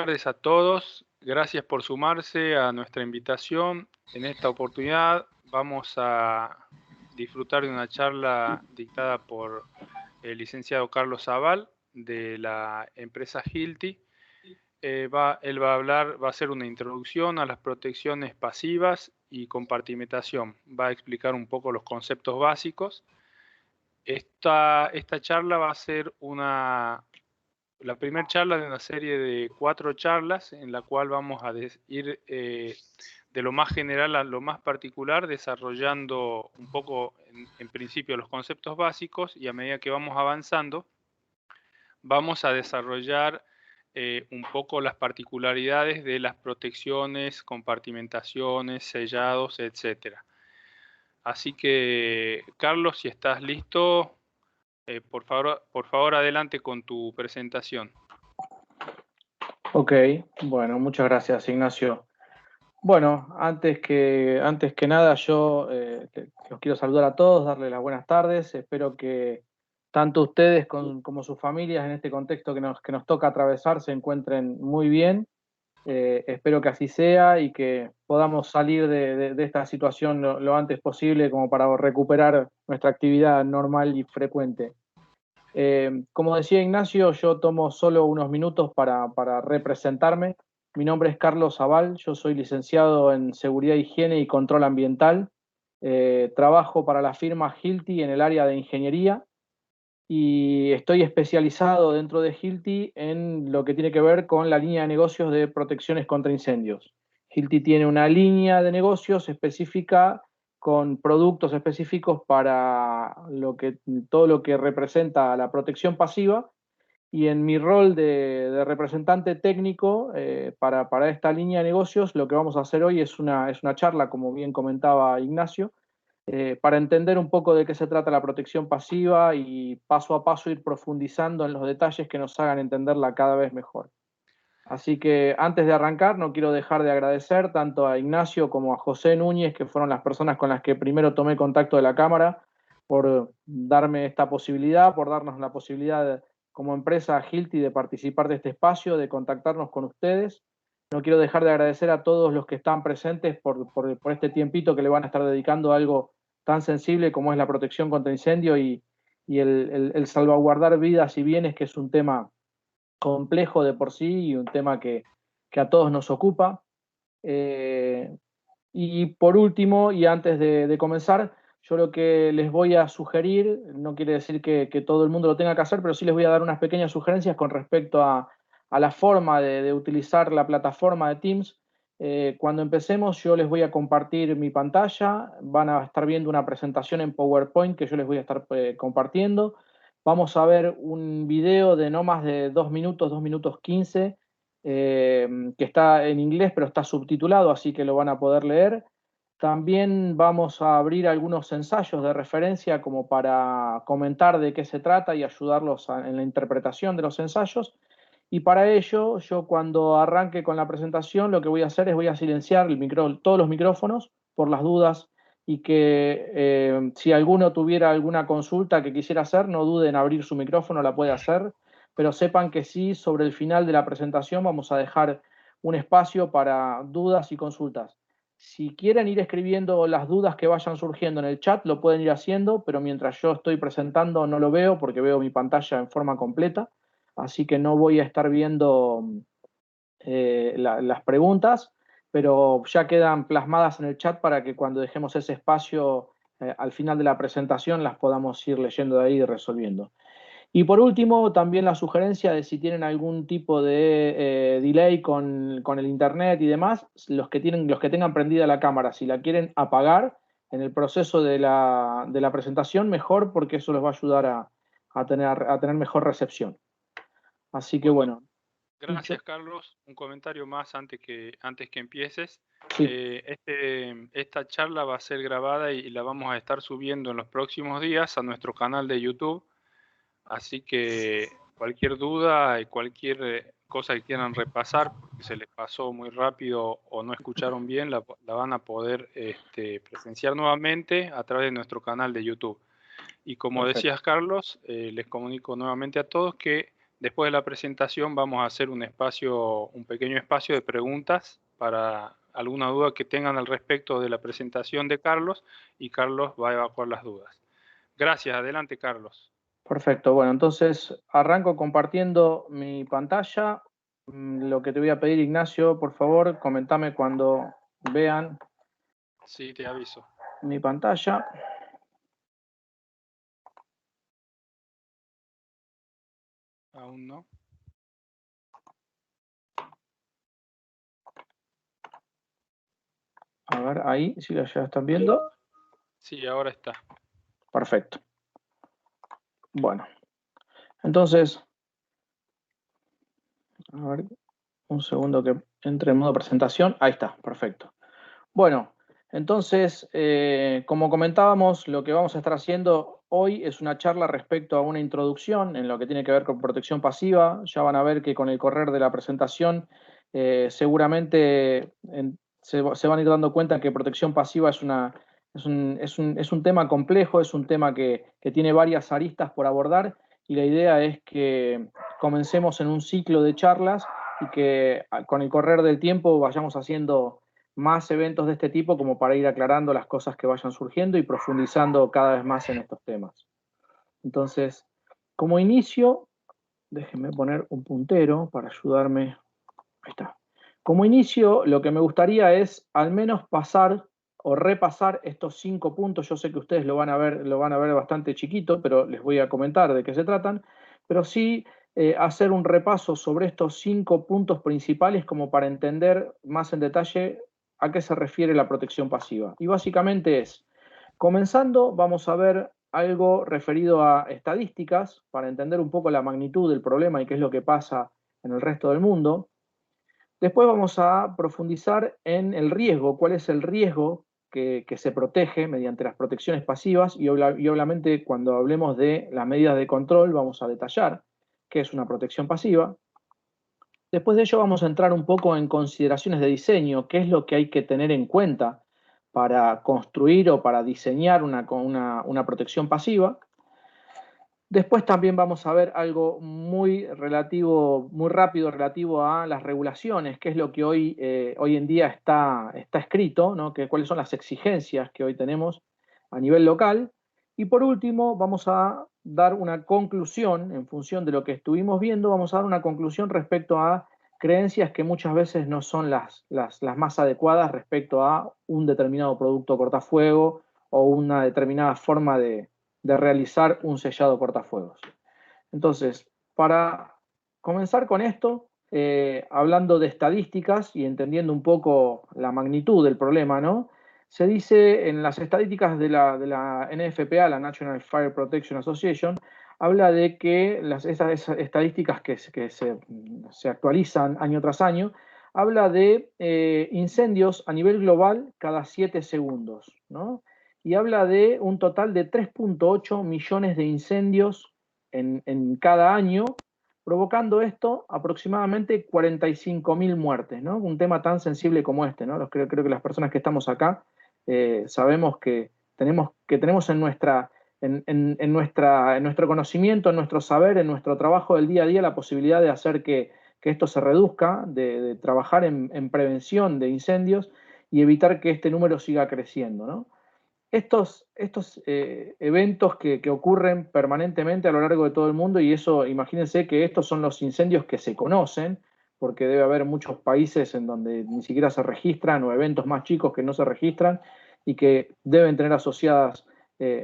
tardes a todos. Gracias por sumarse a nuestra invitación. En esta oportunidad vamos a disfrutar de una charla dictada por el licenciado Carlos Zaval de la empresa Hilti. Él va a hablar, va a hacer una introducción a las protecciones pasivas y compartimentación. Va a explicar un poco los conceptos básicos. Esta charla va a ser la primera charla de una serie de 4 charlas en la cual vamos a ir de lo más general a lo más particular, desarrollando un poco en principio los conceptos básicos, y a medida que vamos avanzando vamos a desarrollar un poco las particularidades de las protecciones, compartimentaciones, sellados, etcétera. Así que, Carlos, si estás listo, por favor, adelante con tu presentación. Ok, bueno, muchas gracias, Ignacio. Bueno, antes que nada, yo los quiero saludar a todos, darles las buenas tardes. Espero que tanto ustedes como sus familias en este contexto que nos toca atravesar se encuentren muy bien. Espero que así sea y que podamos salir de esta situación lo antes posible como para recuperar nuestra actividad normal y frecuente. Como decía Ignacio, yo tomo solo unos minutos para representarme. Mi nombre es Carlos Zaval, yo soy licenciado en Seguridad, Higiene y Control Ambiental. Trabajo para la firma Hilti en el área de ingeniería y estoy especializado dentro de Hilti en lo que tiene que ver con la línea de negocios de protecciones contra incendios. Hilti tiene una línea de negocios específica con productos específicos para todo lo que representa la protección pasiva, y en mi rol de representante técnico para esta línea de negocios, lo que vamos a hacer hoy es una charla, como bien comentaba Ignacio, para entender un poco de qué se trata la protección pasiva y paso a paso ir profundizando en los detalles que nos hagan entenderla cada vez mejor. Así que antes de arrancar, no quiero dejar de agradecer tanto a Ignacio como a José Núñez, que fueron las personas con las que primero tomé contacto de la Cámara, por darme esta posibilidad, por darnos la posibilidad como empresa Hilti de participar de este espacio, de contactarnos con ustedes. No quiero dejar de agradecer a todos los que están presentes por este tiempito que le van a estar dedicando a algo tan sensible como es la protección contra incendio y el salvaguardar vidas y bienes, que es un tema complejo de por sí y un tema que a todos nos ocupa. Y por último, y antes de comenzar, yo lo que les voy a sugerir, no quiere decir que todo el mundo lo tenga que hacer, pero sí les voy a dar unas pequeñas sugerencias con respecto a la forma de utilizar la plataforma de Teams. Cuando empecemos, yo les voy a compartir mi pantalla, van a estar viendo una presentación en PowerPoint que yo les voy a estar compartiendo. Vamos a ver un video de no más de 2 minutos 15, que está en inglés pero está subtitulado, así que lo van a poder leer. También vamos a abrir algunos ensayos de referencia como para comentar de qué se trata y ayudarlos en la interpretación de los ensayos. Y para ello, yo cuando arranque con la presentación, lo que voy a hacer es voy a silenciar todos los micrófonos por las dudas, y que si alguno tuviera alguna consulta que quisiera hacer, no duden en abrir su micrófono, la puede hacer, pero sepan que sí, sobre el final de la presentación vamos a dejar un espacio para dudas y consultas. Si quieren ir escribiendo las dudas que vayan surgiendo en el chat, lo pueden ir haciendo, pero mientras yo estoy presentando no lo veo porque veo mi pantalla en forma completa, así que no voy a estar viendo las preguntas, pero ya quedan plasmadas en el chat para que cuando dejemos ese espacio al final de la presentación las podamos ir leyendo de ahí y resolviendo. Y por último, también la sugerencia de si tienen algún tipo de delay con el internet y demás, los que tengan prendida la cámara, si la quieren apagar en el proceso de la presentación, mejor, porque eso les va a ayudar a tener mejor recepción. Así que bueno. Gracias, Carlos. Un comentario más antes que empieces. Sí. Esta charla va a ser grabada y la vamos a estar subiendo en los próximos días a nuestro canal de YouTube. Así que cualquier duda y cualquier cosa que quieran repasar, porque se les pasó muy rápido o no escucharon bien, la van a poder presenciar nuevamente a través de nuestro canal de YouTube. Y como Perfecto. decías, Carlos, les comunico nuevamente a todos que Después de la presentación vamos a hacer un pequeño espacio de preguntas para alguna duda que tengan al respecto de la presentación de Carlos, y Carlos va a evacuar las dudas. Gracias, adelante Carlos. Perfecto, bueno, entonces arranco compartiendo mi pantalla. Lo que te voy a pedir, Ignacio, por favor, comentame cuando vean Sí, te aviso. mi pantalla. Aún no. A ver, ahí, si ya están viendo. Sí, ahora está. Perfecto. Bueno, entonces, a ver, un segundo que entre en modo presentación. Ahí está, perfecto. Bueno, entonces, como comentábamos, lo que vamos a estar haciendo hoy es una charla respecto a una introducción en lo que tiene que ver con protección pasiva. Ya van a ver que con el correr de la presentación, seguramente se van a ir dando cuenta que protección pasiva es un tema complejo, es un tema que tiene varias aristas por abordar, y la idea es que comencemos en un ciclo de charlas y que con el correr del tiempo vayamos haciendo más eventos de este tipo, como para ir aclarando las cosas que vayan surgiendo y profundizando cada vez más en estos temas. Entonces, como inicio, déjenme poner un puntero para ayudarme. Ahí está. Como inicio, lo que me gustaría es al menos pasar o repasar estos 5 puntos. Yo sé que ustedes lo van a ver bastante chiquito, pero les voy a comentar de qué se tratan. Pero sí hacer un repaso sobre estos 5 puntos principales, como para entender más en detalle a qué se refiere la protección pasiva. Y básicamente es, comenzando, vamos a ver algo referido a estadísticas para entender un poco la magnitud del problema y qué es lo que pasa en el resto del mundo. Después vamos a profundizar en el riesgo, cuál es el riesgo que se protege mediante las protecciones pasivas, y obviamente cuando hablemos de las medidas de control vamos a detallar qué es una protección pasiva. Después de ello vamos a entrar un poco en consideraciones de diseño, qué es lo que hay que tener en cuenta para construir o para diseñar una protección pasiva. Después también vamos a ver algo muy rápido relativo a las regulaciones, qué es lo que hoy en día está escrito, ¿no? Cuáles son las exigencias que hoy tenemos a nivel local. Y por último, vamos a dar una conclusión en función de lo que estuvimos viendo. Vamos a dar una conclusión respecto a creencias que muchas veces no son las más adecuadas respecto a un determinado producto cortafuego o una determinada forma de realizar un sellado cortafuegos. Entonces, para comenzar con esto, hablando de estadísticas y entendiendo un poco la magnitud del problema, ¿no? Se dice en las estadísticas de la NFPA, la National Fire Protection Association, habla de que esas estadísticas que se actualizan año tras año, habla de incendios a nivel global cada 7 segundos, ¿no? Y habla de un total de 3.8 millones de incendios en cada año, provocando esto aproximadamente 45.000 muertes, ¿no? Un tema tan sensible como este, ¿no? Creo que las personas que estamos acá sabemos que tenemos en nuestro conocimiento, en nuestro saber, en nuestro trabajo del día a día, la posibilidad de hacer que esto se reduzca, de trabajar en prevención de incendios y evitar que este número siga creciendo, ¿no? Estos eventos que ocurren permanentemente a lo largo de todo el mundo, y eso, imagínense que estos son los incendios que se conocen, porque debe haber muchos países en donde ni siquiera se registran, o eventos más chicos que no se registran y que deben tener asociadas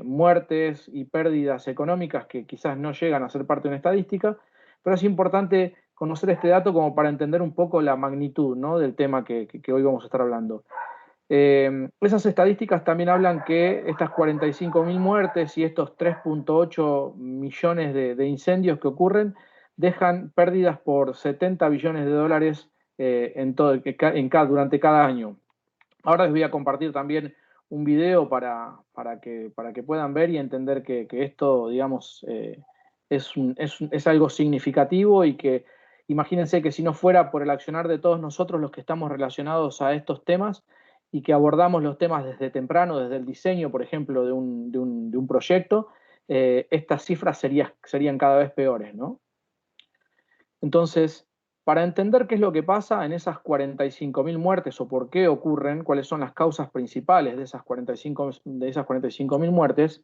muertes y pérdidas económicas que quizás no llegan a ser parte de una estadística, pero es importante conocer este dato como para entender un poco la magnitud, ¿no?, del tema que hoy vamos a estar hablando. Esas estadísticas también hablan que estas 45.000 muertes y estos 3.8 millones de incendios que ocurren dejan pérdidas por 70 billones de dólares durante cada año. Ahora les voy a compartir también un video para que puedan ver y entender que esto, digamos, es algo significativo, y que imagínense que si no fuera por el accionar de todos nosotros los que estamos relacionados a estos temas y que abordamos los temas desde temprano, desde el diseño, por ejemplo, de un proyecto, estas cifras serían cada vez peores, ¿no? Entonces, para entender qué es lo que pasa en esas 45.000 muertes o por qué ocurren, cuáles son las causas principales de esas 45.000 muertes,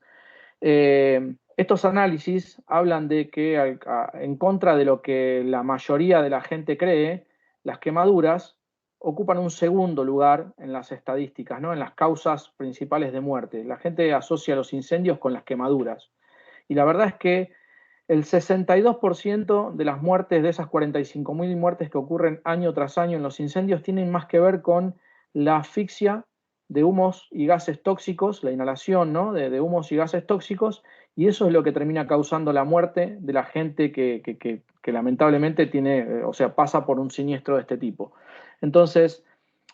estos análisis hablan de que, en contra de lo que la mayoría de la gente cree, las quemaduras ocupan un segundo lugar en las estadísticas, ¿no? En las causas principales de muerte. La gente asocia los incendios con las quemaduras. Y la verdad es que el 62% de las muertes, de esas 45.000 muertes que ocurren año tras año en los incendios, tienen más que ver con la asfixia de humos y gases tóxicos, la inhalación, ¿no? de humos y gases tóxicos, y eso es lo que termina causando la muerte de la gente que lamentablemente tiene, o sea, pasa por un siniestro de este tipo. Entonces,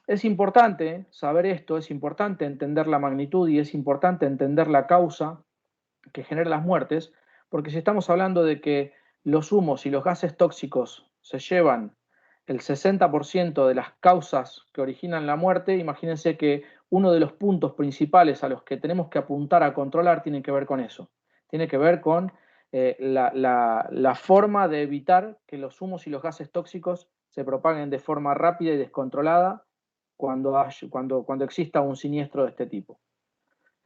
es importante saber esto, es importante entender la magnitud y es importante entender la causa que genera las muertes, porque si estamos hablando de que los humos y los gases tóxicos se llevan el 60% de las causas que originan la muerte, imagínense que uno de los puntos principales a los que tenemos que apuntar a controlar tiene que ver con eso, tiene que ver con la forma de evitar que los humos y los gases tóxicos se propaguen de forma rápida y descontrolada cuando exista un siniestro de este tipo.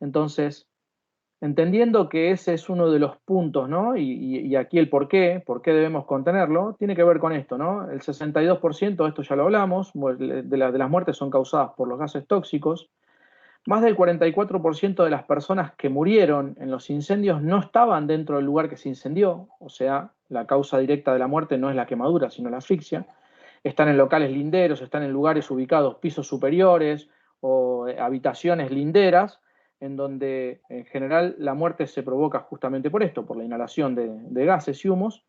Entonces, entendiendo que ese es uno de los puntos, ¿no? Y aquí el por qué debemos contenerlo, tiene que ver con esto, ¿no? El 62%, esto ya lo hablamos, de las muertes son causadas por los gases tóxicos. Más del 44% de las personas que murieron en los incendios no estaban dentro del lugar que se incendió, o sea, la causa directa de la muerte no es la quemadura, sino la asfixia. Están en locales linderos, están en lugares ubicados pisos superiores o habitaciones linderas, en donde en general la muerte se provoca justamente por esto, por la inhalación de gases y humos.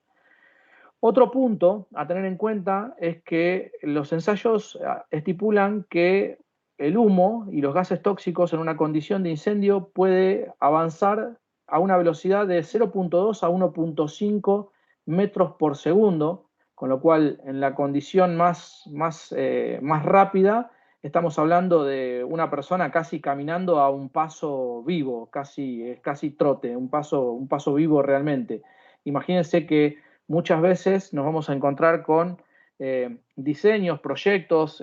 Otro punto a tener en cuenta es que los ensayos estipulan que el humo y los gases tóxicos en una condición de incendio puede avanzar a una velocidad de 0.2 a 1.5 metros por segundo, con lo cual en la condición más rápida estamos hablando de una persona casi caminando a un paso vivo, casi trote, un paso vivo realmente. Imagínense que muchas veces nos vamos a encontrar con diseños, proyectos,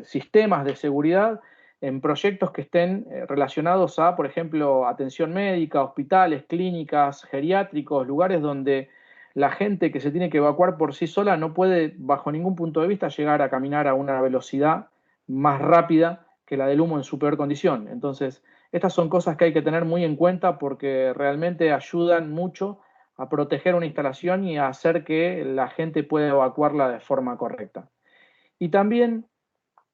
sistemas de seguridad en proyectos que estén relacionados a, por ejemplo, atención médica, hospitales, clínicas, geriátricos, lugares donde la gente que se tiene que evacuar por sí sola no puede, bajo ningún punto de vista, llegar a caminar a una velocidad más rápida que la del humo en su peor condición. Entonces, estas son cosas que hay que tener muy en cuenta porque realmente ayudan mucho a proteger una instalación y a hacer que la gente pueda evacuarla de forma correcta. Y también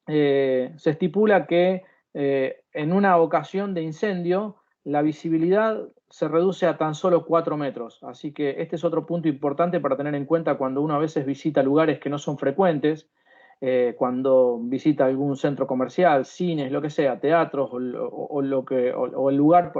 se estipula que en una ocasión de incendio la visibilidad se reduce a tan solo 4 metros. Así que este es otro punto importante para tener en cuenta cuando uno a veces visita lugares que no son frecuentes, cuando visita algún centro comercial, cines, lo que sea, teatros o el lugar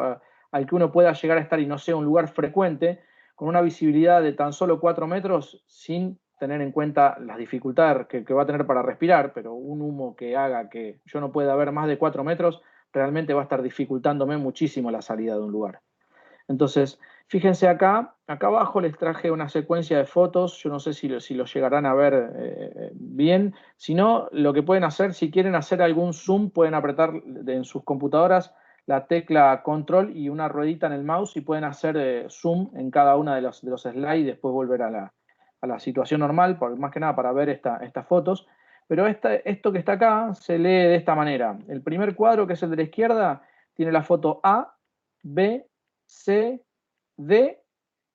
al que uno pueda llegar a estar y no sea un lugar frecuente, con una visibilidad de tan solo 4 metros sin tener en cuenta las dificultades que va a tener para respirar, pero un humo que haga que yo no pueda ver más de 4 metros realmente va a estar dificultándome muchísimo la salida de un lugar. Entonces, fíjense acá abajo les traje una secuencia de fotos, yo no sé si lo llegarán a ver bien, si no, lo que pueden hacer, si quieren hacer algún zoom, pueden apretar en sus computadoras la tecla control y una ruedita en el mouse y pueden hacer zoom en cada una de los slides y después volver a la situación normal, más que nada para ver estas fotos. Pero esto que está acá se lee de esta manera. El primer cuadro, que es el de la izquierda, tiene la foto A, B, C, D,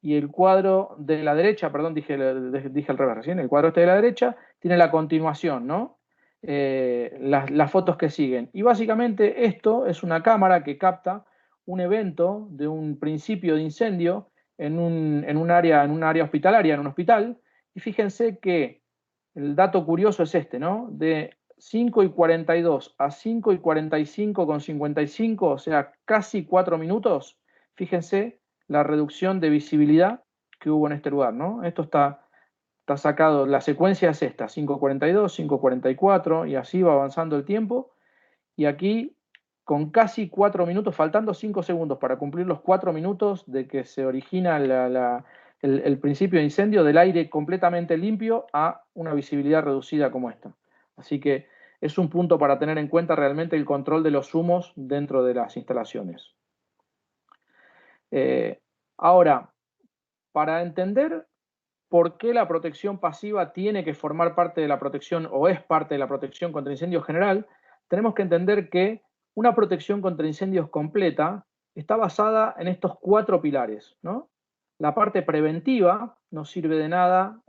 y el cuadro de la derecha, perdón, dije al revés recién, el cuadro este de la derecha tiene la continuación, ¿no? Las fotos que siguen. Y básicamente esto es una cámara que capta un evento de un principio de incendio en un área hospitalaria, en un hospital, y fíjense que el dato curioso es este, ¿no? De 5:42 a 5:45:55, o sea, casi 4 minutos, fíjense la reducción de visibilidad que hubo en este lugar, ¿no? Esto está sacado, la secuencia es esta, 5:42, 5:44, y así va avanzando el tiempo, y aquí con casi 4 minutos, faltando 5 segundos para cumplir los 4 minutos de que se origina el principio de incendio del aire completamente limpio a una visibilidad reducida como esta. Así que es un punto para tener en cuenta realmente el control de los humos dentro de las instalaciones. Ahora, para entender por qué la protección pasiva tiene que formar parte de la protección o es parte de la protección contra incendios general, tenemos que entender que una protección contra incendios completa está basada en estos 4 pilares, ¿no? La parte preventiva, no sirve de nada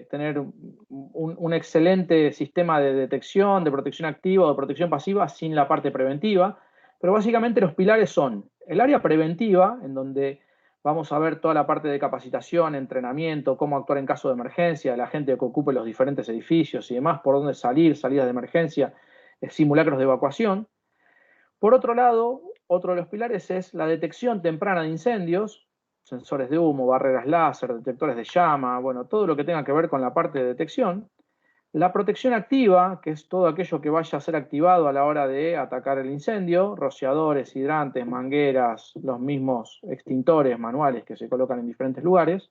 tener un excelente sistema de detección, de protección activa o de protección pasiva sin la parte preventiva, pero básicamente los pilares son el área preventiva, en donde vamos a ver toda la parte de capacitación, entrenamiento, cómo actuar en caso de emergencia, la gente que ocupe los diferentes edificios y demás, por dónde salir, salidas de emergencia, simulacros de evacuación. Por otro lado, otro de los pilares es la detección temprana de incendios, sensores de humo, barreras láser, detectores de llama, bueno, todo lo que tenga que ver con la parte de detección. La protección activa, que es todo aquello que vaya a ser activado a la hora de atacar el incendio, rociadores, hidrantes, mangueras, los mismos extintores manuales que se colocan en diferentes lugares.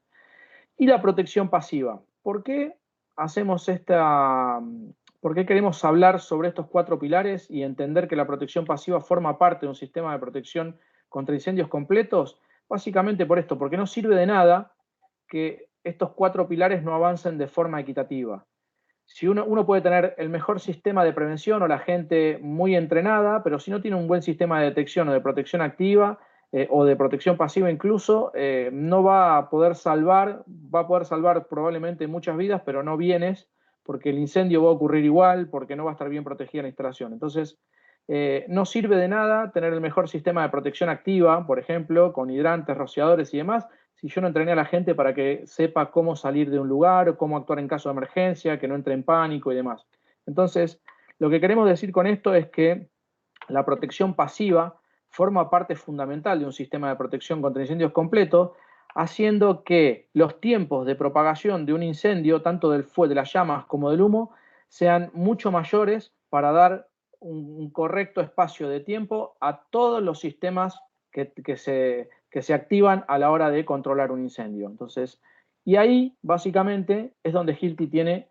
Y la protección pasiva. ¿Por qué hacemos por qué queremos hablar sobre estos 4 pilares y entender que la protección pasiva forma parte de un sistema de protección contra incendios completos? Básicamente por esto, porque no sirve de nada que estos 4 pilares no avancen de forma equitativa. Si uno puede tener el mejor sistema de prevención o la gente muy entrenada, pero si no tiene un buen sistema de detección o de protección activa o de protección pasiva incluso, no va a poder salvar probablemente muchas vidas, pero no bienes, porque el incendio va a ocurrir igual, porque no va a estar bien protegida la instalación. Entonces, no sirve de nada tener el mejor sistema de protección activa, por ejemplo, con hidrantes, rociadores y demás, si yo no entrené a la gente para que sepa cómo salir de un lugar, cómo actuar en caso de emergencia, que no entre en pánico y demás. Entonces, lo que queremos decir con esto es que la protección pasiva forma parte fundamental de un sistema de protección contra incendios completo, haciendo que los tiempos de propagación de un incendio, tanto del fuego, de las llamas como del humo, sean mucho mayores para dar un correcto espacio de tiempo a todos los sistemas que se activan a la hora de controlar un incendio. Entonces, y ahí básicamente es donde Hilti tiene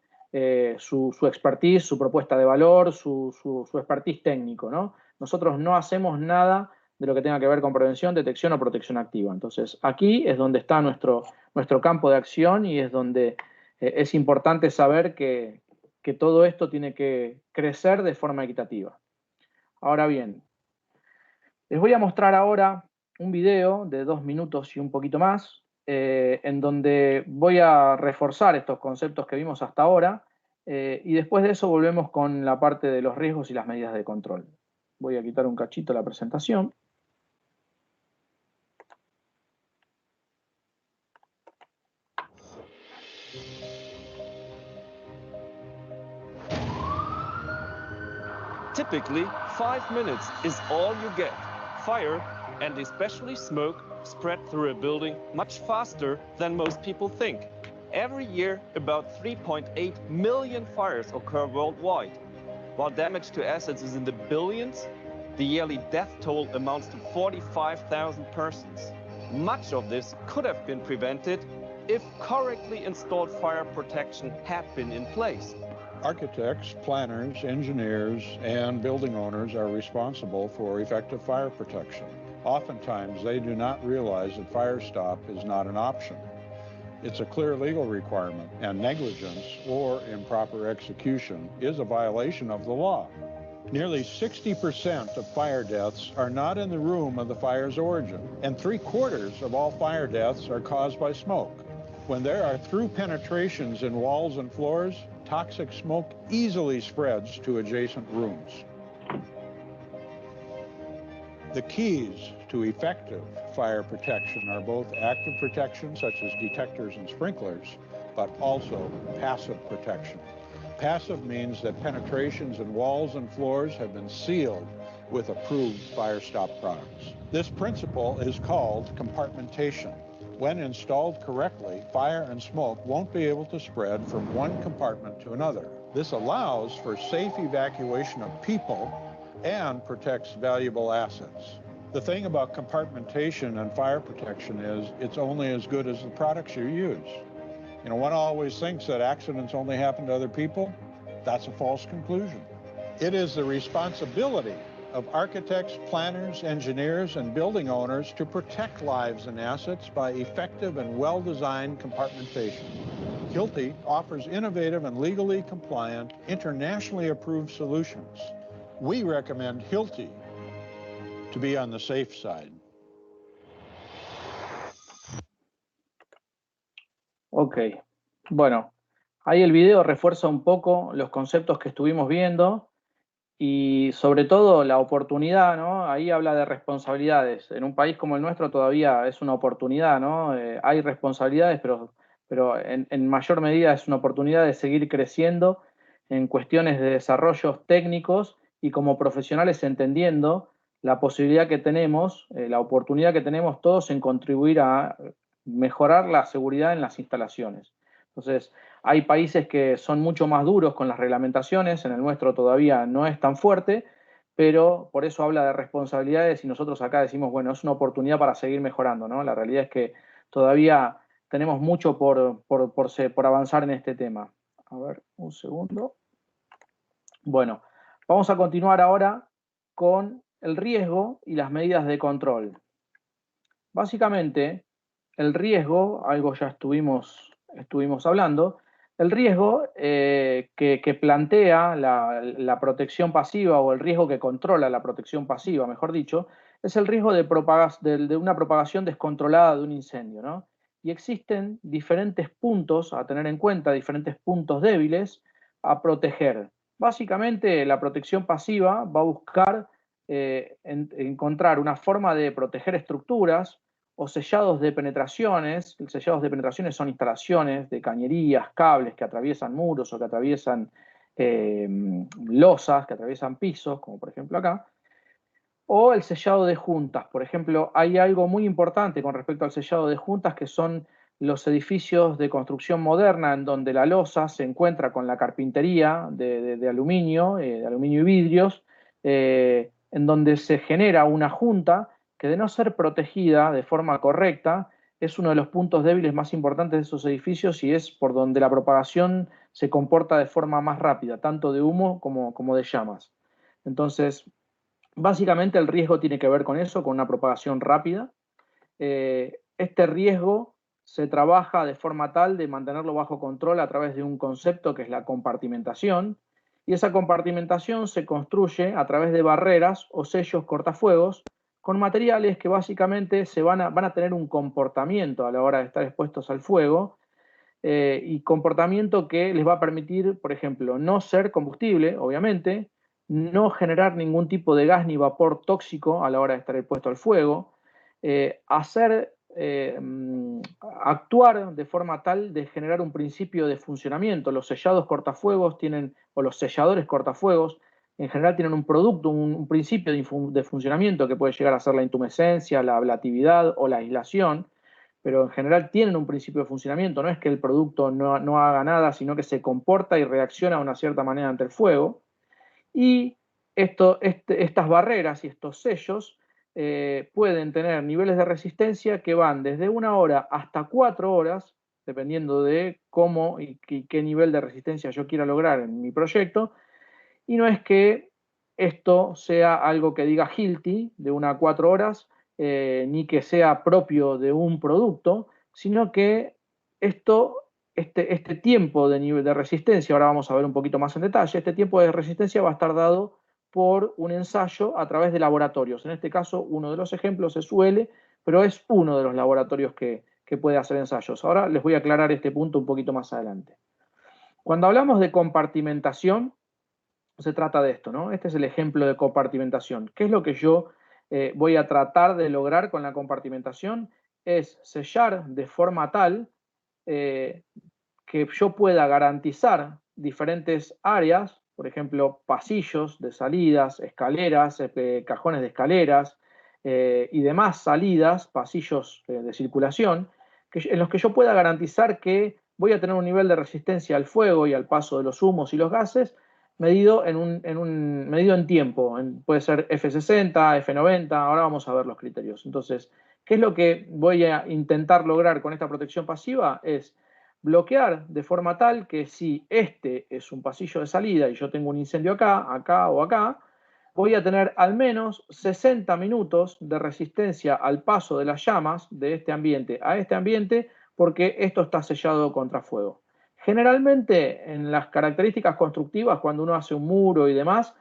su expertise, su propuesta de valor, su expertise técnico, ¿no? Nosotros no hacemos nada de lo que tenga que ver con prevención, detección o protección activa. Entonces, aquí es donde está nuestro campo de acción y es donde es importante saber que todo esto tiene que crecer de forma equitativa. Ahora bien, les voy a mostrar ahora un video de 2 minutos y un poquito más, en donde voy a reforzar estos conceptos que vimos hasta ahora, y después de eso volvemos con la parte de los riesgos y las medidas de control. Voy a quitar un cachito la presentación. Typically, 5 minutes is all you get. Fire, and especially smoke, spread through a building much faster than most people think. Every year, about 3.8 million fires occur worldwide. While damage to assets is in the billions, the yearly death toll amounts to 45,000 persons. Much of this could have been prevented if correctly installed fire protection had been in place. Architects, planners, engineers, and building owners are responsible for effective fire protection. Oftentimes, they do not realize that fire stop is not an option. It's a clear legal requirement, and negligence or improper execution is a violation of the law. Nearly 60% of fire deaths are not in the room of the fire's origin, and 3/4 of all fire deaths are caused by smoke. When there are through penetrations in walls and floors, toxic smoke easily spreads to adjacent rooms. The keys to effective fire protection are both active protection, such as detectors and sprinklers, but also passive protection. Passive means that penetrations in walls and floors have been sealed with approved fire stop products. This principle is called compartmentation. When installed correctly, fire and smoke won't be able to spread from one compartment to another. This allows for safe evacuation of people and protects valuable assets. The thing about compartmentation and fire protection is it's only as good as the products you use. You know, one always thinks that accidents only happen to other people. That's a false conclusion. It is the responsibility of architects, planners, engineers, and building owners to protect lives and assets by effective and well-designed compartmentation. Hilti offers innovative and legally compliant, internationally approved solutions. We recommend Hilti to be on the safe side. Ok, bueno, ahí el video refuerza un poco los conceptos que estuvimos viendo y sobre todo la oportunidad, ¿no? Ahí habla de responsabilidades. En un país como el nuestro todavía es una oportunidad, ¿no? Hay responsabilidades, pero en mayor medida es una oportunidad de seguir creciendo en cuestiones de desarrollos técnicos y como profesionales entendiendo la posibilidad que tenemos, la oportunidad que tenemos todos en contribuir a mejorar la seguridad en las instalaciones. Entonces, hay países que son mucho más duros con las reglamentaciones, en el nuestro todavía no es tan fuerte, pero por eso habla de responsabilidades y nosotros acá decimos, bueno, es una oportunidad para seguir mejorando, ¿no? La realidad es que todavía tenemos mucho por avanzar en este tema. A ver, un segundo. Bueno, vamos a continuar ahora con el riesgo y las medidas de control. Básicamente, el riesgo, algo ya estuvimos hablando, el riesgo que plantea la protección pasiva o el riesgo que controla la protección pasiva, mejor dicho, es el riesgo de una propagación descontrolada de un incendio, ¿no? Y existen diferentes puntos a tener en cuenta, diferentes puntos débiles a proteger. Básicamente, la protección pasiva va a buscar encontrar una forma de proteger estructuras o sellados de penetraciones. Los sellados de penetraciones son instalaciones de cañerías, cables que atraviesan muros o que atraviesan losas, que atraviesan pisos, como por ejemplo acá. O el sellado de juntas. Por ejemplo, hay algo muy importante con respecto al sellado de juntas, que son los edificios de construcción moderna en donde la losa se encuentra con la carpintería de aluminio y vidrios, en donde se genera una junta que, de no ser protegida de forma correcta, es uno de los puntos débiles más importantes de esos edificios y es por donde la propagación se comporta de forma más rápida, tanto de humo como de llamas. Entonces, básicamente el riesgo tiene que ver con eso, con una propagación rápida. Este riesgo se trabaja de forma tal de mantenerlo bajo control a través de un concepto que es la compartimentación, y esa compartimentación se construye a través de barreras o sellos cortafuegos con materiales que básicamente van a tener un comportamiento a la hora de estar expuestos al fuego, y comportamiento que les va a permitir, por ejemplo, no ser combustible, obviamente, no generar ningún tipo de gas ni vapor tóxico a la hora de estar expuesto al fuego, actuar de forma tal de generar un principio de funcionamiento. Los sellados cortafuegos o los selladores cortafuegos, en general tienen un producto, un principio de funcionamiento que puede llegar a ser la intumescencia, la ablatividad o la aislación, pero en general tienen un principio de funcionamiento. No es que el producto no haga nada, sino que se comporta y reacciona de una cierta manera ante el fuego. Y estas barreras y estos sellos pueden tener niveles de resistencia que van desde 1 hora hasta 4 horas, dependiendo de cómo y qué nivel de resistencia yo quiera lograr en mi proyecto. Y no es que esto sea algo que diga Hilti de 1 a 4 horas, ni que sea propio de un producto, sino que este tiempo de nivel de resistencia, ahora vamos a ver un poquito más en detalle, este tiempo de resistencia va a estar dado por un ensayo a través de laboratorios. En este caso, uno de los ejemplos es UL, pero es uno de los laboratorios que puede hacer ensayos. Ahora les voy a aclarar este punto un poquito más adelante. Cuando hablamos de compartimentación, se trata de esto, ¿no? Este es el ejemplo de compartimentación. ¿Qué es lo que yo voy a tratar de lograr con la compartimentación? Es sellar de forma tal que yo pueda garantizar diferentes áreas, por ejemplo, pasillos de salidas, escaleras, cajones de escaleras y demás salidas, pasillos de circulación, en los que yo pueda garantizar que voy a tener un nivel de resistencia al fuego y al paso de los humos y los gases medido medido en tiempo. Puede ser F60, F90, ahora vamos a ver los criterios. Entonces, ¿qué es lo que voy a intentar lograr con esta protección pasiva? Es bloquear de forma tal que si este es un pasillo de salida y yo tengo un incendio acá, acá o acá, voy a tener al menos 60 minutos de resistencia al paso de las llamas de este ambiente a este ambiente, porque esto está sellado contra fuego. Generalmente en las características constructivas, cuando uno hace un muro y demás,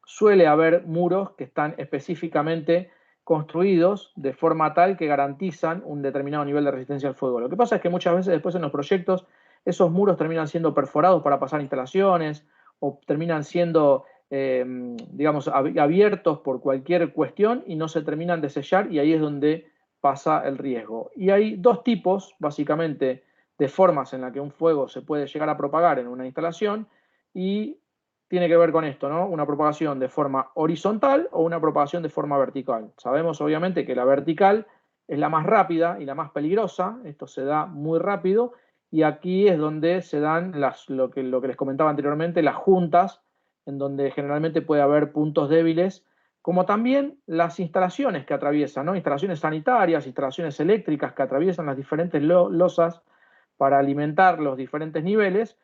suele haber muros que están específicamente construidos de forma tal que garantizan un determinado nivel de resistencia al fuego. Lo que pasa es que muchas veces después en los proyectos esos muros terminan siendo perforados para pasar instalaciones o terminan siendo, digamos, abiertos por cualquier cuestión y no se terminan de sellar, y ahí es donde pasa el riesgo. Y hay dos tipos, básicamente, de formas en las que un fuego se puede llegar a propagar en una instalación, y tiene que ver con esto, ¿no? Una propagación de forma horizontal o una propagación de forma vertical. Sabemos obviamente que la vertical es la más rápida y la más peligrosa, esto se da muy rápido, y aquí es donde se dan lo que les comentaba anteriormente, las juntas, en donde generalmente puede haber puntos débiles, como también las instalaciones que atraviesan, ¿no? Instalaciones sanitarias, instalaciones eléctricas que atraviesan las diferentes losas para alimentar los diferentes niveles,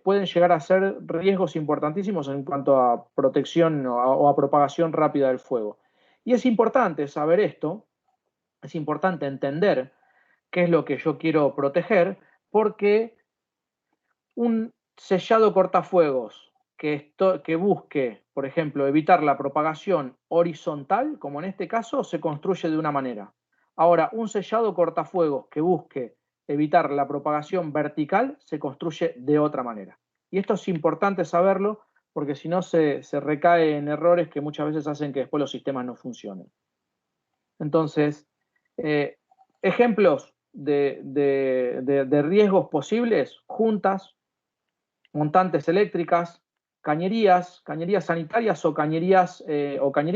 pueden llegar a ser riesgos importantísimos en cuanto a protección o a propagación rápida del fuego. Y es importante saber esto, es importante entender qué es lo que yo quiero proteger, porque un sellado cortafuegos que busque, por ejemplo, evitar la propagación horizontal, como en este caso, se construye de una manera. Ahora, un sellado cortafuegos que busque evitar la propagación vertical se construye de otra manera. Y esto es importante saberlo, porque si no se recae en errores que muchas veces hacen que después los sistemas no funcionen. Entonces, ejemplos de riesgos posibles: juntas, montantes eléctricas, cañerías sanitarias o cañerías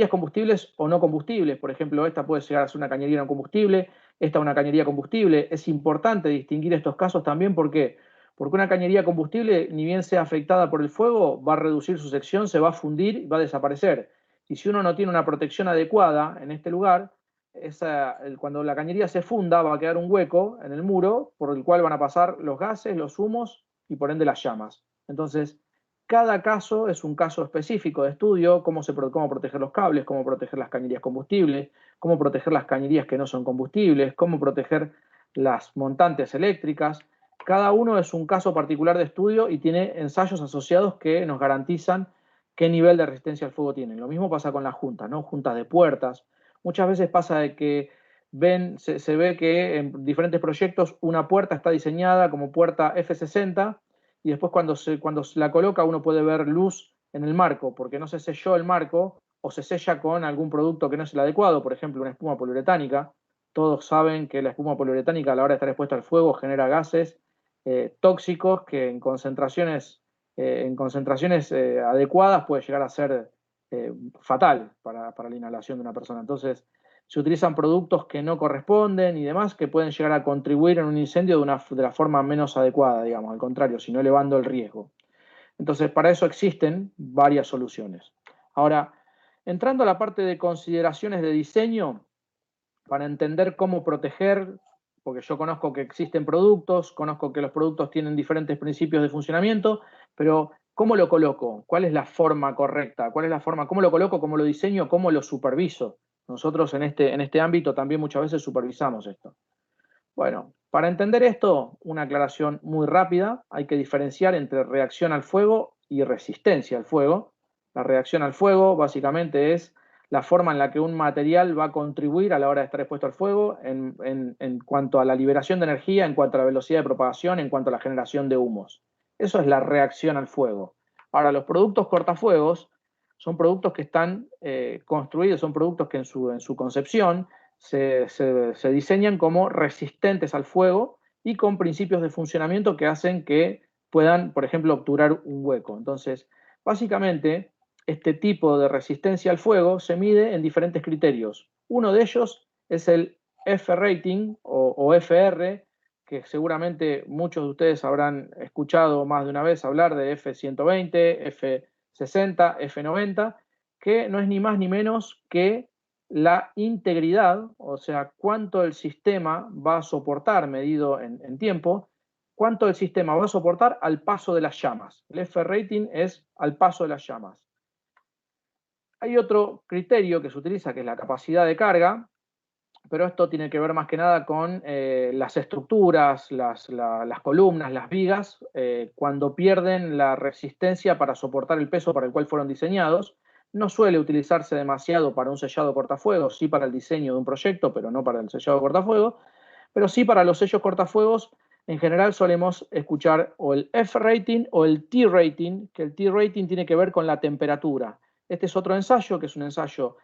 combustibles o no combustibles. Por ejemplo, esta puede llegar a ser una cañería no combustible, esta una cañería combustible. Es importante distinguir estos casos también. ¿Por qué? Porque una cañería combustible, ni bien sea afectada por el fuego, va a reducir su sección, se va a fundir y va a desaparecer. Y si uno no tiene una protección adecuada en este lugar, cuando la cañería se funda, va a quedar un hueco en el muro por el cual van a pasar los gases, los humos y por ende las llamas. Entonces, cada caso es un caso específico de estudio: cómo proteger los cables, cómo proteger las cañerías combustibles, cómo proteger las cañerías que no son combustibles, cómo proteger las montantes eléctricas. Cada uno es un caso particular de estudio y tiene ensayos asociados que nos garantizan qué nivel de resistencia al fuego tienen. Lo mismo pasa con las juntas, ¿no? Juntas de puertas. Muchas veces pasa de que se ve que en diferentes proyectos una puerta está diseñada como puerta F60, y después cuando se la coloca uno puede ver luz en el marco, porque no se selló el marco o se sella con algún producto que no es el adecuado, por ejemplo una espuma poliuretánica. Todos saben que la espuma poliuretánica, a la hora de estar expuesta al fuego, genera gases tóxicos que en concentraciones adecuadas puede llegar a ser fatal para la inhalación de una persona. Entonces, se utilizan productos que no corresponden y demás, que pueden llegar a contribuir en un incendio de la forma menos adecuada, digamos, al contrario, sino elevando el riesgo. Entonces, para eso existen varias soluciones. Ahora, entrando a la parte de consideraciones de diseño, para entender cómo proteger, porque yo conozco que existen productos, conozco que los productos tienen diferentes principios de funcionamiento, pero ¿cómo lo coloco? ¿Cuál es la forma correcta? ¿Cuál es la forma? ¿Cómo lo coloco? ¿Cómo lo diseño? ¿Cómo lo superviso? Nosotros en este ámbito también muchas veces supervisamos esto. Bueno, para entender esto, una aclaración muy rápida: hay que diferenciar entre reacción al fuego y resistencia al fuego. La reacción al fuego básicamente es la forma en la que un material va a contribuir a la hora de estar expuesto al fuego en cuanto a la liberación de energía, en cuanto a la velocidad de propagación, en cuanto a la generación de humos. Eso es la reacción al fuego. Ahora, los productos cortafuegos son productos que están construidos, son productos que en su concepción se diseñan como resistentes al fuego y con principios de funcionamiento que hacen que puedan, por ejemplo, obturar un hueco. Entonces, básicamente, este tipo de resistencia al fuego se mide en diferentes criterios. Uno de ellos es el F-rating o FR, que seguramente muchos de ustedes habrán escuchado más de una vez hablar de F120, F60, F90, que no es ni más ni menos que la integridad, o sea, cuánto el sistema va a soportar, medido en tiempo, cuánto el sistema va a soportar al paso de las llamas. El F-rating es al paso de las llamas. Hay otro criterio que se utiliza, que es la capacidad de carga, pero esto tiene que ver más que nada con las estructuras, las columnas, las vigas, cuando pierden la resistencia para soportar el peso para el cual fueron diseñados. No suele utilizarse demasiado para un sellado cortafuegos, sí para el diseño de un proyecto, pero no para el sellado cortafuegos. Pero sí para los sellos cortafuegos, en general solemos escuchar o el F-rating o el T-rating, que el T-rating tiene que ver con la temperatura. Este es otro ensayo, que es un ensayo,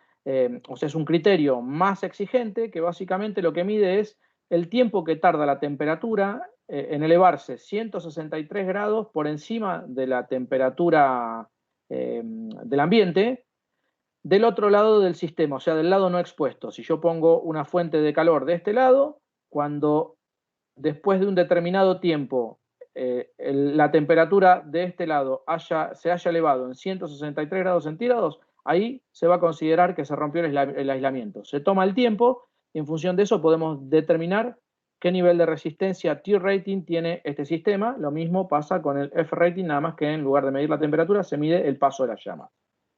o sea, es un criterio más exigente, que básicamente lo que mide es el tiempo que tarda la temperatura en elevarse 163 grados por encima de la temperatura del ambiente, del otro lado del sistema, o sea, del lado no expuesto. Si yo pongo una fuente de calor de este lado, cuando después de un determinado tiempo la temperatura de este lado se haya elevado en 163 grados centígrados, ahí se va a considerar que se rompió el aislamiento. Se toma el tiempo y en función de eso podemos determinar qué nivel de resistencia T-rating tiene este sistema. Lo mismo pasa con el F-rating, nada más que en lugar de medir la temperatura se mide el paso de la llama.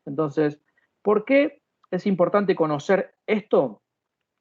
Entonces, ¿por qué es importante conocer esto?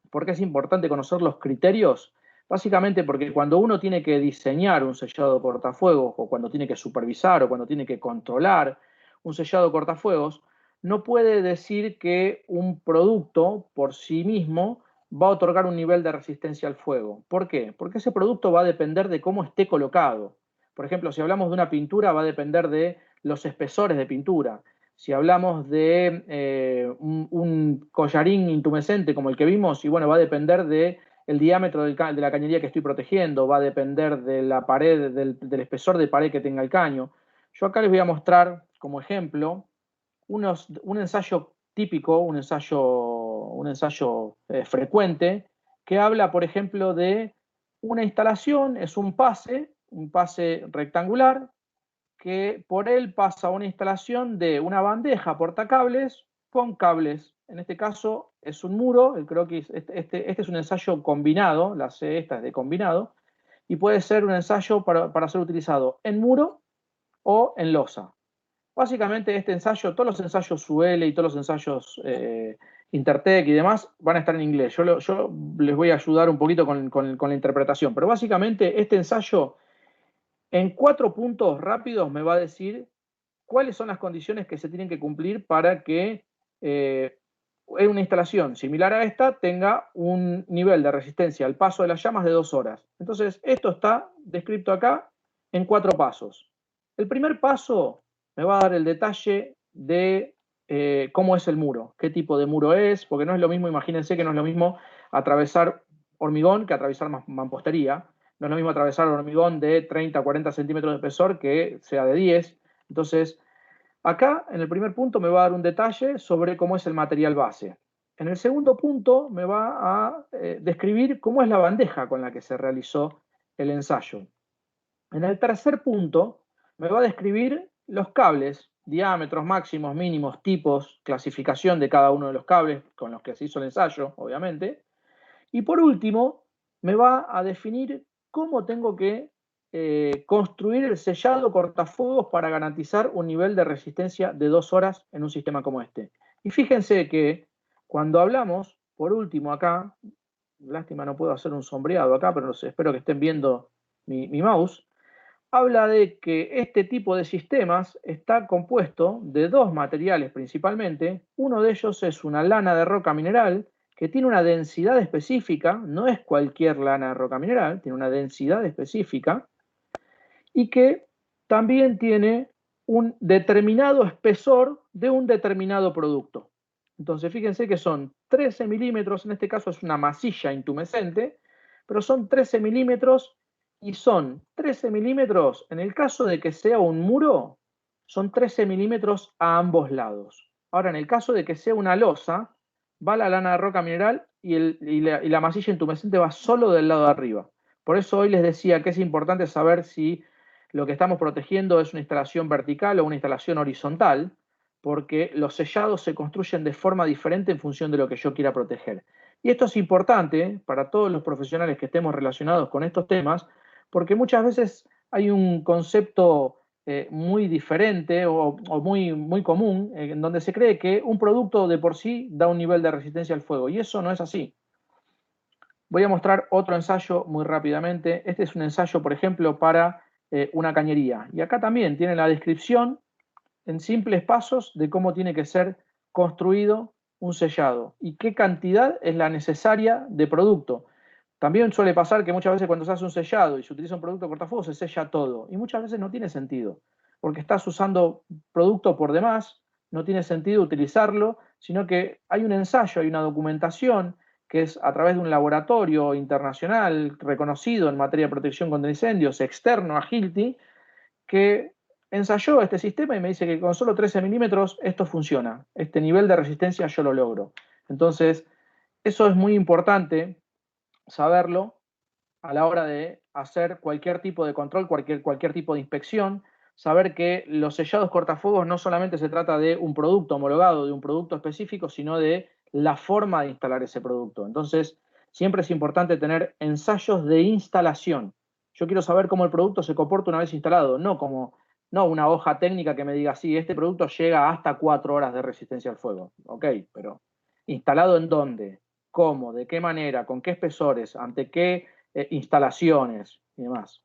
¿Por qué es importante conocer los criterios? Básicamente porque cuando uno tiene que diseñar un sellado cortafuegos, o cuando tiene que supervisar, o cuando tiene que controlar un sellado cortafuegos, no puede decir que un producto por sí mismo va a otorgar un nivel de resistencia al fuego. ¿Por qué? Porque ese producto va a depender de cómo esté colocado. Por ejemplo, si hablamos de una pintura, va a depender de los espesores de pintura. Si hablamos de un collarín intumescente como el que vimos, y bueno, va a depender del diámetro de la cañería que estoy protegiendo, va a depender de la pared, del espesor de pared que tenga el caño. Yo acá les voy a mostrar como ejemplo un ensayo típico, un ensayo frecuente, que habla, por ejemplo, de una instalación, es un pase rectangular, que por él pasa una instalación de una bandeja portacables con cables. En este caso es un muro, el croquis, este es un ensayo combinado, la C esta es de combinado, y puede ser un ensayo para ser utilizado en muro o en losa. Básicamente este ensayo, todos los ensayos UL y todos los ensayos Intertech y demás van a estar en inglés. Yo les voy a ayudar un poquito con la interpretación, pero básicamente este ensayo en 4 puntos rápidos me va a decir cuáles son las condiciones que se tienen que cumplir para que una instalación similar a esta tenga un nivel de resistencia al paso de las llamas de 2 horas. Entonces, esto está descrito acá en 4 pasos. El primer paso me va a dar el detalle de cómo es el muro, qué tipo de muro es, porque no es lo mismo, imagínense que no es lo mismo atravesar hormigón que atravesar mampostería. No es lo mismo atravesar hormigón de 30 a 40 centímetros de espesor que sea de 10. Entonces, acá en el primer punto me va a dar un detalle sobre cómo es el material base. En el segundo punto me va a describir cómo es la bandeja con la que se realizó el ensayo. En el tercer punto me va a describir los cables, diámetros máximos, mínimos, tipos, clasificación de cada uno de los cables con los que se hizo el ensayo, obviamente. Y por último, me va a definir cómo tengo que construir el sellado cortafuegos para garantizar un nivel de resistencia de 2 horas en un sistema como este. Y fíjense que cuando hablamos, por último acá, lástima no puedo hacer un sombreado acá, pero espero que estén viendo mi mouse, habla de que este tipo de sistemas está compuesto de 2 materiales principalmente. Uno de ellos es una lana de roca mineral que tiene una densidad específica, no es cualquier lana de roca mineral, tiene una densidad específica, y que también tiene un determinado espesor de un determinado producto. Entonces fíjense que son 13 milímetros, en este caso es una masilla intumescente, pero son 13 milímetros y son 13 milímetros, en el caso de que sea un muro, son 13 milímetros a ambos lados. Ahora, en el caso de que sea una losa, va la lana de roca mineral y la masilla intumescente va solo del lado de arriba. Por eso hoy les decía que es importante saber si lo que estamos protegiendo es una instalación vertical o una instalación horizontal, porque los sellados se construyen de forma diferente en función de lo que yo quiera proteger. Y esto es importante para todos los profesionales que estemos relacionados con estos temas, porque muchas veces hay un concepto muy diferente o muy común, en donde se cree que un producto de por sí da un nivel de resistencia al fuego, y eso no es así. Voy a mostrar otro ensayo muy rápidamente. Este es un ensayo, por ejemplo, para una cañería. Y acá también tiene la descripción en simples pasos de cómo tiene que ser construido un sellado y qué cantidad es la necesaria de producto. También suele pasar que muchas veces cuando se hace un sellado y se utiliza un producto cortafuego se sella todo, y muchas veces no tiene sentido, porque estás usando producto por demás, no tiene sentido utilizarlo, sino que hay un ensayo, hay una documentación que es a través de un laboratorio internacional reconocido en materia de protección contra incendios, externo a Hilti, que ensayó este sistema y me dice que con solo 13 milímetros esto funciona. Este nivel de resistencia yo lo logro. Entonces, eso es muy importante saberlo a la hora de hacer cualquier tipo de control, cualquier tipo de inspección, saber que los sellados cortafuegos no solamente se trata de un producto homologado, de un producto específico, sino de la forma de instalar ese producto. Entonces, siempre es importante tener ensayos de instalación. Yo quiero saber cómo el producto se comporta una vez instalado, no una hoja técnica que me diga, sí, este producto llega hasta 4 horas de resistencia al fuego. Ok, pero ¿instalado en dónde? ¿Cómo? ¿De qué manera? ¿Con qué espesores? ¿Ante qué instalaciones y demás?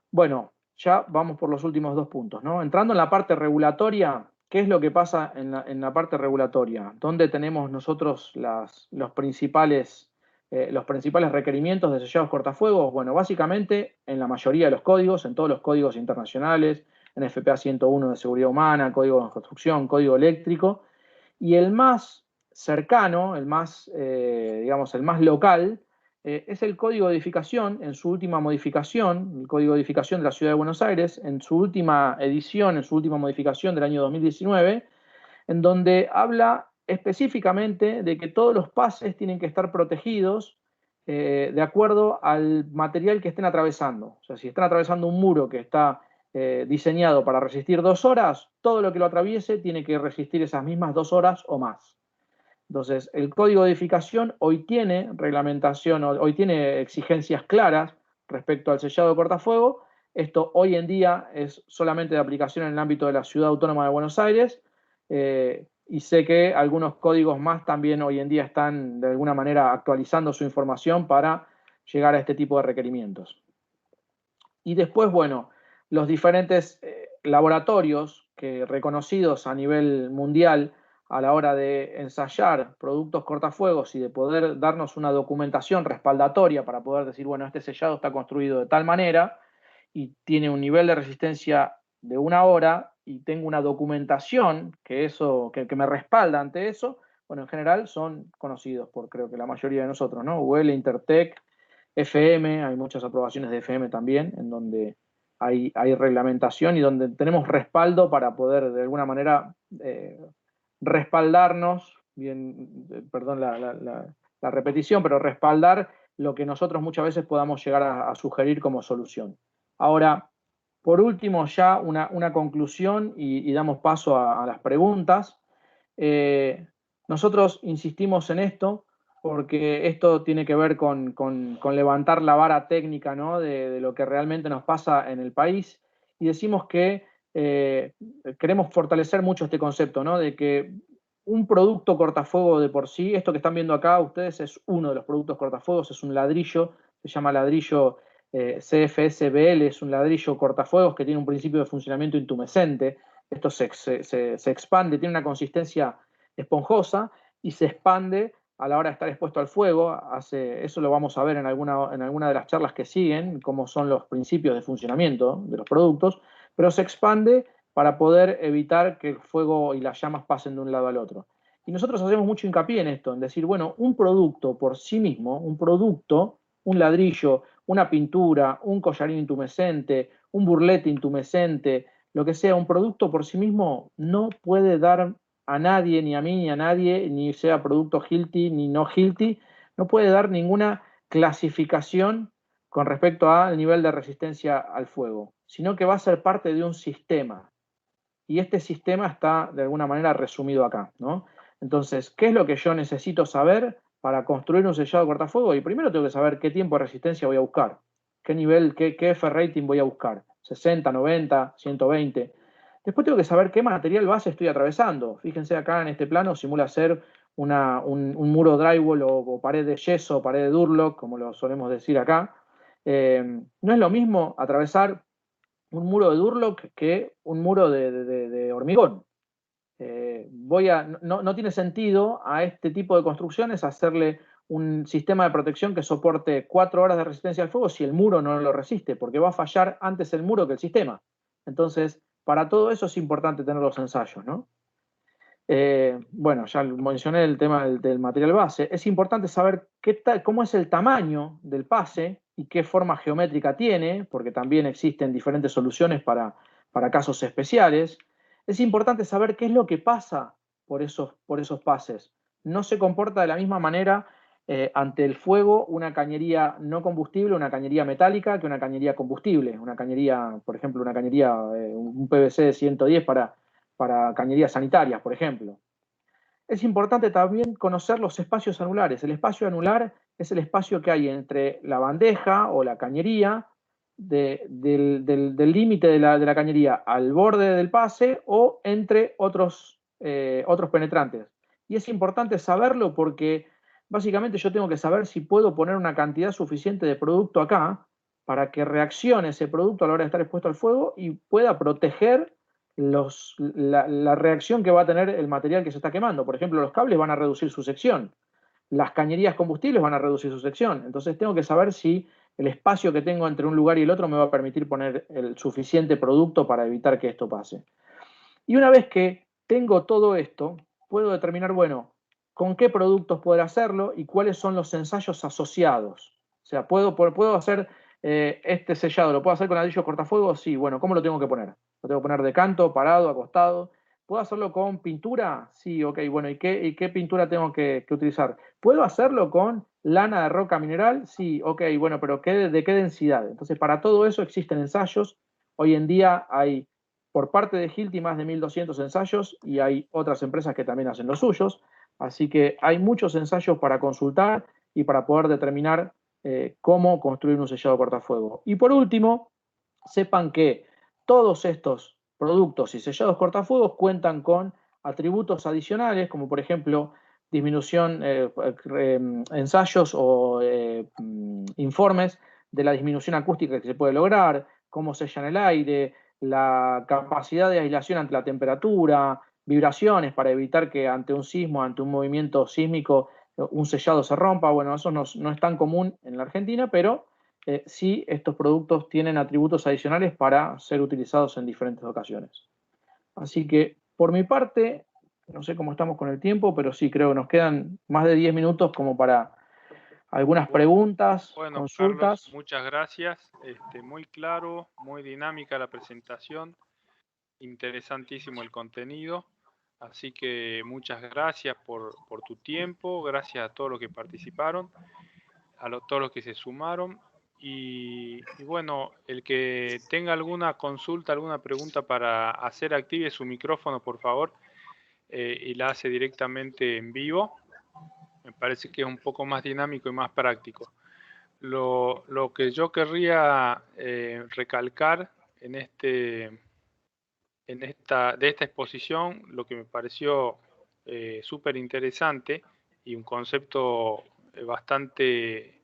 Bueno, ya vamos por los últimos 2 puntos, ¿no? Entrando en la parte regulatoria, ¿qué es lo que pasa en la parte regulatoria? ¿Dónde tenemos nosotros los principales requerimientos de sellados cortafuegos? Bueno, básicamente en la mayoría de los códigos, en todos los códigos internacionales, en FPA 101 de seguridad humana, código de construcción, código eléctrico, y el más cercano, el más local, es el Código de Edificación en su última modificación, el Código de Edificación de la Ciudad de Buenos Aires, en su última edición, en su última modificación del año 2019, en donde habla específicamente de que todos los pases tienen que estar protegidos de acuerdo al material que estén atravesando. O sea, si están atravesando un muro que está diseñado para resistir 2 horas, todo lo que lo atraviese tiene que resistir esas mismas 2 horas o más. Entonces, el código de edificación hoy tiene reglamentación, hoy tiene exigencias claras respecto al sellado cortafuego. Esto hoy en día es solamente de aplicación en el ámbito de la Ciudad Autónoma de Buenos Aires, y sé que algunos códigos más también hoy en día están de alguna manera actualizando su información para llegar a este tipo de requerimientos. Y después, bueno, los diferentes laboratorios que reconocidos a nivel mundial a la hora de ensayar productos cortafuegos y de poder darnos una documentación respaldatoria para poder decir, bueno, este sellado está construido de tal manera y tiene un nivel de resistencia de 1 hora y tengo una documentación que me respalda ante eso, bueno, en general son conocidos por creo que la mayoría de nosotros, ¿no? UL, Intertech, FM, hay muchas aprobaciones de FM también, en donde hay reglamentación y donde tenemos respaldo para poder de alguna manera respaldarnos, perdón la repetición, pero respaldar lo que nosotros muchas veces podamos llegar a sugerir como solución. Ahora, por último, ya una conclusión y damos paso a las preguntas. Nosotros insistimos en esto porque esto tiene que ver con levantar la vara técnica, ¿no? de lo que realmente nos pasa en el país, y decimos que queremos fortalecer mucho este concepto, ¿no? De que un producto cortafuego de por sí, esto que están viendo acá ustedes es uno de los productos cortafuegos, es un ladrillo, se llama ladrillo CFSBL, es un ladrillo cortafuegos que tiene un principio de funcionamiento intumescente. Esto se expande, tiene una consistencia esponjosa y se expande a la hora de estar expuesto al fuego. Eso lo vamos a ver en alguna de las charlas que siguen, cómo son los principios de funcionamiento de los productos, pero se expande para poder evitar que el fuego y las llamas pasen de un lado al otro. Y nosotros hacemos mucho hincapié en esto, en decir, bueno, un producto por sí mismo, un ladrillo, una pintura, un collarín intumescente, un burlete intumescente, lo que sea, un producto por sí mismo no puede dar a nadie, ni a mí, ni a nadie, ni sea producto Hilti, ni no Hilti, no puede dar ninguna clasificación con respecto al nivel de resistencia al fuego, sino que va a ser parte de un sistema. Y este sistema está de alguna manera resumido acá, ¿no? Entonces, ¿qué es lo que yo necesito saber para construir un sellado cortafuego? Y primero tengo que saber qué tiempo de resistencia voy a buscar, qué nivel, qué F-rating voy a buscar, 60, 90, 120. Después tengo que saber qué material base estoy atravesando. Fíjense acá en este plano, simula ser un muro drywall o pared de yeso, pared de Durlock, como lo solemos decir acá. No es lo mismo atravesar un muro de Durlock que un muro de hormigón. No tiene sentido a este tipo de construcciones hacerle un sistema de protección que soporte 4 horas de resistencia al fuego si el muro no lo resiste, porque va a fallar antes el muro que el sistema. Entonces, para todo eso es importante tener los ensayos, ¿no? Bueno, ya mencioné el tema del material base. Es importante saber cómo es el tamaño del pase y qué forma geométrica tiene, porque también existen diferentes soluciones para casos especiales. Es importante saber qué es lo que pasa por esos pases. No se comporta de la misma manera ante el fuego una cañería no combustible, una cañería metálica, que una cañería combustible. Una cañería, por ejemplo, un PVC de 110 para cañerías sanitarias, por ejemplo. Es importante también conocer los espacios anulares. El espacio anular es el espacio que hay entre la bandeja o la cañería del límite de la cañería al borde del pase o entre otros penetrantes. Y es importante saberlo porque básicamente yo tengo que saber si puedo poner una cantidad suficiente de producto acá para que reaccione ese producto a la hora de estar expuesto al fuego y pueda proteger la reacción que va a tener el material que se está quemando. Por ejemplo, los cables van a reducir su sección, las cañerías combustibles van a reducir su sección. Entonces tengo que saber si el espacio que tengo entre un lugar y el otro me va a permitir poner el suficiente producto para evitar que esto pase. Y una vez que tengo todo esto, puedo determinar, bueno, con qué productos poder hacerlo y cuáles son los ensayos asociados. O sea, puedo hacer este sellado, ¿lo puedo hacer con ladrillo cortafuego? Sí, bueno, ¿cómo lo tengo que poner? ¿Lo tengo que poner de canto, parado, acostado? ¿Puedo hacerlo con pintura? Sí, ok, bueno, ¿y qué pintura tengo que utilizar? ¿Puedo hacerlo con lana de roca mineral? Sí, ok, bueno, pero ¿de qué densidad? Entonces, para todo eso existen ensayos. Hoy en día hay, por parte de Hilti, más de 1200 ensayos y hay otras empresas que también hacen los suyos. Así que hay muchos ensayos para consultar y para poder determinar cómo construir un sellado cortafuego. Y por último, sepan que todos estos productos y sellados cortafuegos cuentan con atributos adicionales, como por ejemplo disminución, ensayos o informes de la disminución acústica que se puede lograr, cómo sellan el aire, la capacidad de aislación ante la temperatura, vibraciones para evitar que ante un sismo, ante un movimiento sísmico, un sellado se rompa. Bueno, eso no es tan común en la Argentina, pero sí estos productos tienen atributos adicionales para ser utilizados en diferentes ocasiones. Así que, por mi parte, no sé cómo estamos con el tiempo, pero sí creo que nos quedan más de 10 minutos como para algunas preguntas, consultas. Carlos, muchas gracias. Muy claro, muy dinámica la presentación, interesantísimo el contenido. Así que muchas gracias por tu tiempo, gracias a todos los que participaron, todos los que se sumaron. Y bueno, el que tenga alguna consulta, alguna pregunta para hacer, active su micrófono, por favor, y la hace directamente en vivo. Me parece que es un poco más dinámico y más práctico. Lo que yo querría recalcar de esta exposición, lo que me pareció súper interesante y un concepto bastante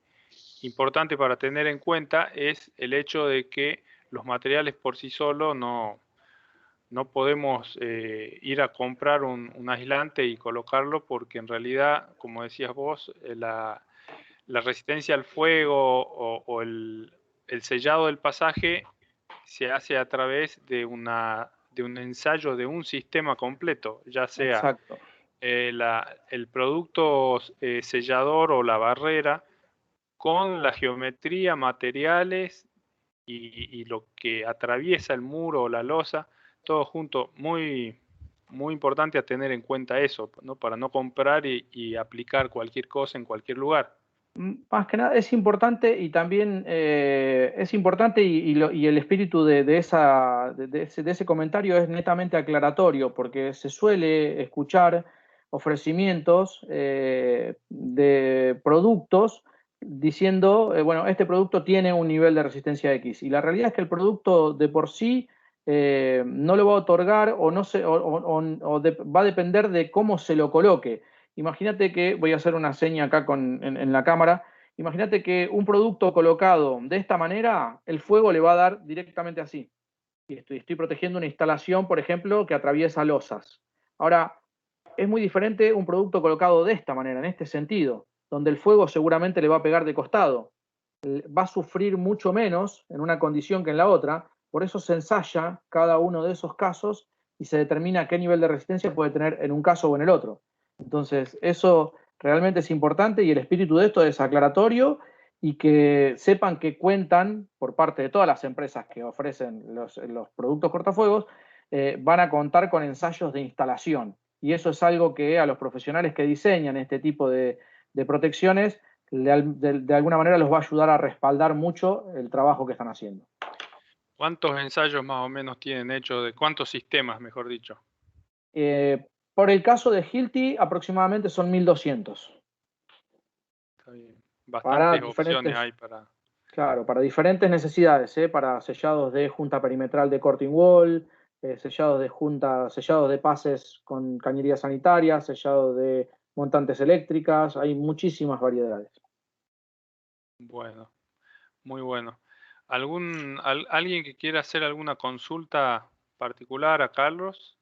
importante para tener en cuenta, es el hecho de que los materiales por sí solos no podemos ir a comprar un aislante y colocarlo, porque en realidad, como decías vos, la resistencia al fuego o el sellado del pasaje se hace a través de un ensayo de un sistema completo, ya sea el producto sellador o la barrera, con la geometría, materiales y lo que atraviesa el muro o la losa, todo junto. Muy importante a tener en cuenta eso, ¿no? Para no comprar y aplicar cualquier cosa en cualquier lugar. Más que nada es importante y también es importante y el espíritu de ese comentario es netamente aclaratorio, porque se suele escuchar ofrecimientos de productos diciendo, bueno, este producto tiene un nivel de resistencia X, y la realidad es que el producto de por sí no lo va a otorgar o, no se, va a depender de cómo se lo coloque. Imagínate que, voy a hacer una seña acá en la cámara, imagínate que un producto colocado de esta manera, el fuego le va a dar directamente así. Y estoy protegiendo una instalación, por ejemplo, que atraviesa losas. Ahora, es muy diferente un producto colocado de esta manera, en este sentido, donde el fuego seguramente le va a pegar de costado. Va a sufrir mucho menos en una condición que en la otra, por eso se ensaya cada uno de esos casos y se determina qué nivel de resistencia puede tener en un caso o en el otro. Entonces, eso realmente es importante y el espíritu de esto es aclaratorio, y que sepan que cuentan por parte de todas las empresas que ofrecen los productos cortafuegos, van a contar con ensayos de instalación. Y eso es algo que a los profesionales que diseñan este tipo de protecciones, de alguna manera los va a ayudar a respaldar mucho el trabajo que están haciendo. ¿Cuántos ensayos más o menos tienen hechos? ¿De cuántos sistemas, mejor dicho? Por el caso de Hilti, aproximadamente son 1200. Está bien. Para Bastantes opciones diferentes, hay para... claro, para diferentes necesidades, para sellados de junta perimetral de Corting Wall, sellados de pases con cañería sanitaria, sellados de montantes eléctricas, hay muchísimas variedades. Bueno, muy bueno. ¿Alguien que quiera hacer alguna consulta particular a Carlos?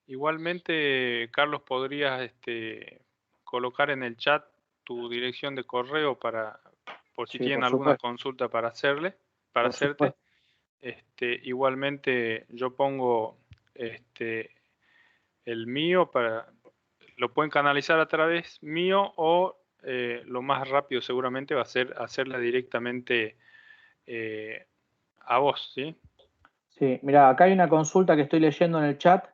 Igualmente, Carlos, podrías colocar en el chat tu dirección de correo por si Sí, tienen por alguna supuesto, consulta para por hacerte. supuesto. Igualmente, yo pongo el mío lo pueden canalizar a través mío, o lo más rápido seguramente va a ser hacerla directamente a vos, ¿sí? Sí, mira, acá hay una consulta que estoy leyendo en el chat.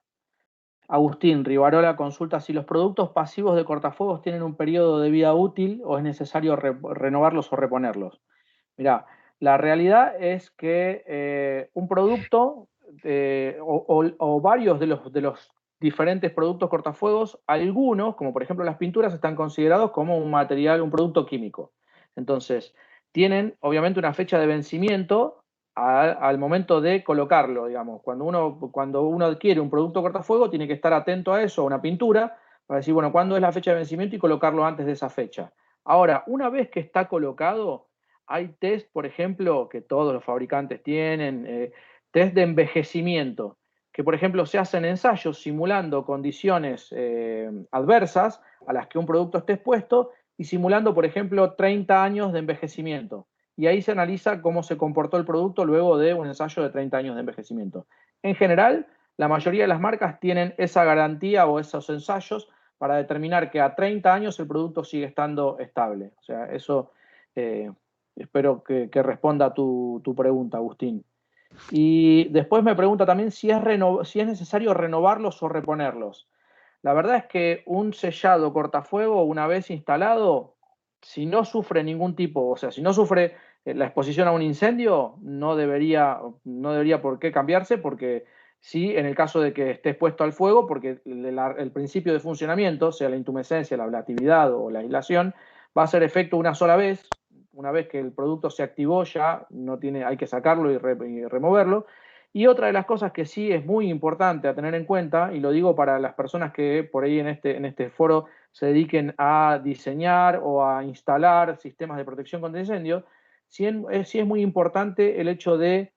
Agustín Rivarola consulta si los productos pasivos de cortafuegos tienen un periodo de vida útil o es necesario renovarlos o reponerlos. Mirá, la realidad es que un producto o varios de los diferentes productos cortafuegos, algunos, como por ejemplo las pinturas, están considerados como un material, un producto químico. Entonces, tienen obviamente una fecha de vencimiento al momento de colocarlo, digamos. Cuando uno adquiere un producto cortafuego, tiene que estar atento a eso, a una pintura, para decir, bueno, ¿cuándo es la fecha de vencimiento? Y colocarlo antes de esa fecha. Ahora, una vez que está colocado, hay test, por ejemplo, que todos los fabricantes tienen, test de envejecimiento, que por ejemplo se hacen ensayos simulando condiciones adversas a las que un producto esté expuesto y simulando, por ejemplo, 30 años de envejecimiento. Y ahí se analiza cómo se comportó el producto luego de un ensayo de 30 años de envejecimiento. En general, la mayoría de las marcas tienen esa garantía o esos ensayos para determinar que a 30 años el producto sigue estando estable. O sea, eso espero que responda a tu pregunta, Agustín. Y después me pregunta también si es necesario renovarlos o reponerlos. La verdad es que un sellado cortafuego, una vez instalado, si no sufre ningún tipo, o sea, si no sufre la exposición a un incendio, no debería por qué cambiarse, porque sí, en el caso de que esté expuesto al fuego, porque el principio de funcionamiento, sea la intumescencia, la ablatividad o la aislación, va a hacer efecto una sola vez. Una vez que el producto se activó, ya no tiene, hay que sacarlo y removerlo. Y otra de las cosas que sí es muy importante a tener en cuenta, y lo digo para las personas que por ahí en este foro se dediquen a diseñar o a instalar sistemas de protección contra incendios, sí es muy importante el hecho de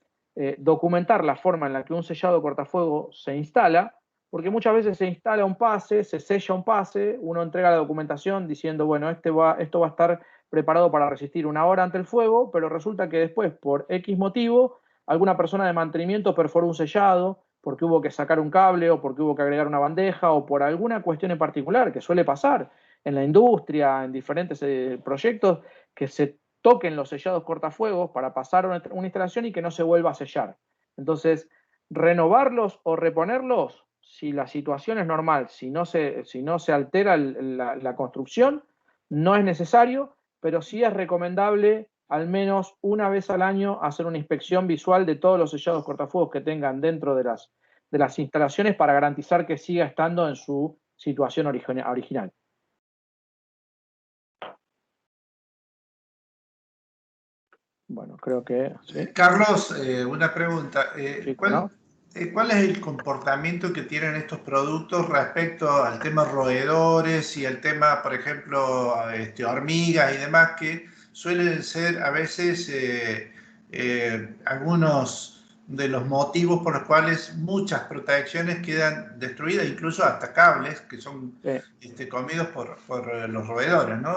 documentar la forma en la que un sellado cortafuego se instala, porque muchas veces se instala un pase, se sella un pase, uno entrega la documentación diciendo, bueno, esto va a estar preparado para resistir una hora ante el fuego, pero resulta que después, por X motivo, alguna persona de mantenimiento perforó un sellado porque hubo que sacar un cable o porque hubo que agregar una bandeja o por alguna cuestión en particular que suele pasar en la industria, en diferentes proyectos, que se toquen los sellados cortafuegos para pasar una instalación y que no se vuelva a sellar. Entonces, renovarlos o reponerlos, si la situación es normal, si no se altera la construcción, no es necesario, pero sí es recomendable al menos una vez al año hacer una inspección visual de todos los sellados cortafuegos que tengan dentro de las instalaciones para garantizar que siga estando en su situación original. Bueno, creo que... ¿sí? Carlos, una pregunta. Sí, ¿no? ¿Cuál es el comportamiento que tienen estos productos respecto al tema roedores y al tema, por ejemplo, hormigas y demás, que suelen ser a veces algunos de los motivos por los cuales muchas protecciones quedan destruidas, incluso hasta cables que son comidos por los roedores, ¿no?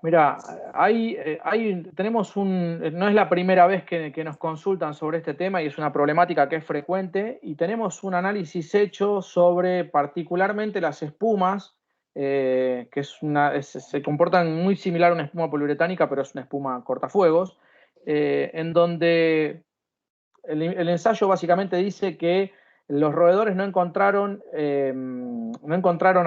Mira, tenemos no es la primera vez que nos consultan sobre este tema y es una problemática que es frecuente, y tenemos un análisis hecho sobre particularmente las espumas, que se comportan muy similar a una espuma poliuretánica, pero es una espuma cortafuegos, en donde el ensayo básicamente dice que los roedores no encontraron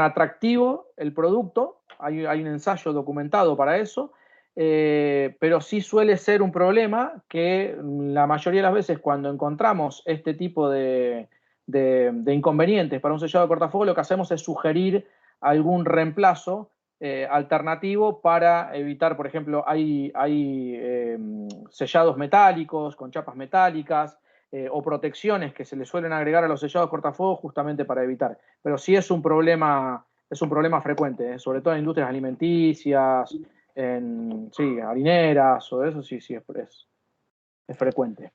atractivo el producto. Hay un ensayo documentado para eso, pero sí suele ser un problema que la mayoría de las veces cuando encontramos este tipo de inconvenientes para un sellado de cortafuego, lo que hacemos es sugerir algún reemplazo alternativo para evitar, por ejemplo, hay sellados metálicos con chapas metálicas o protecciones que se le suelen agregar a los sellados cortafuegos justamente para evitar. Pero sí es un problema frecuente, sobre todo en industrias alimenticias, harineras o eso, sí es frecuente.